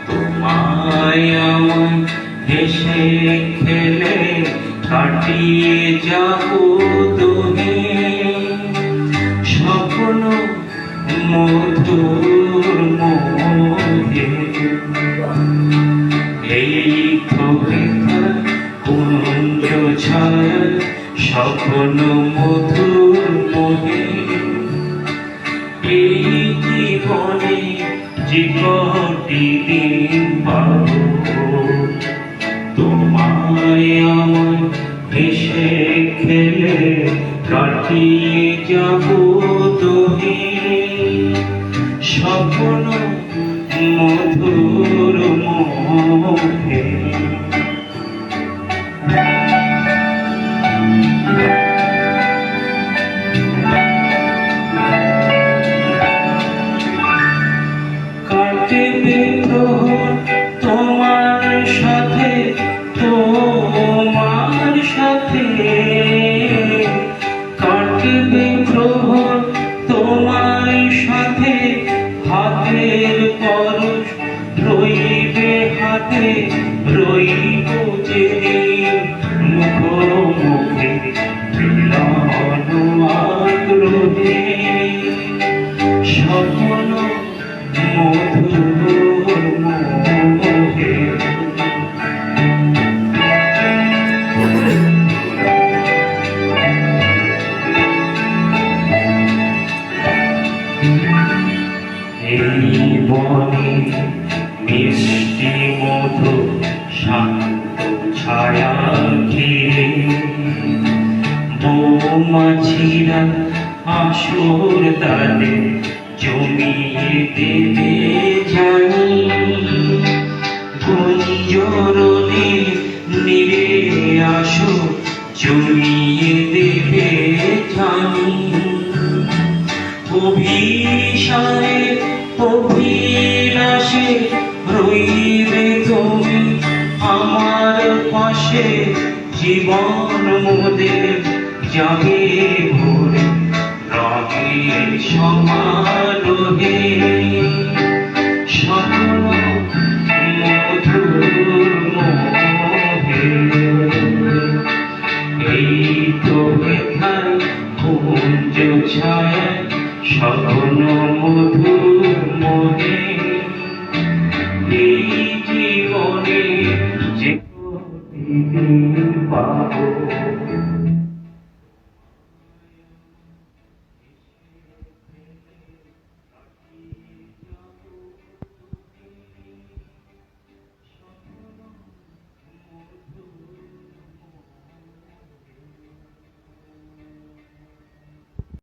তোমায় আমায় হেসে খেলে কাটিয়ে যাব তোহে স্বপ্ন মধুর মোহে। এই কবিতা কুঞ্জ ছায়া স্বপ্ন মধুর মোহে। এই জীবনে যে কটি দিন পাবো তোমায় আমায় হেসে খেলে কাটিয়ে যাব তোহে স্বপ্ন মধুর মোহে। কাটবে প্রহর তোমার সাথে তোমার সাথে কাটবে প্রহর তোমার সাথে হাতের পরশ রইবে হাতে রইব যেদিন মুখোমুখি মিলন আগ্রহে স্বপ্ন মধুর মোহে। এই বনে মিষ্টি মধু শান্ত ছায়া ঘিরে মৌমাছিরা আসর তালে জমিয়ে দেবে জানি গুঞ্জরণে নিরে আসো জমিয়ে দেবে জানি অভিসারে অভিলাষে রইবে তুমি আমার পাশে জীবন মোদের যাবে ভরে রঙের সমারোহে স্বপ্ন মধুর মোহে। এই তো বেথায় কুঞ্জ ছায়া স্বপ্ন মধুর মোহে। এই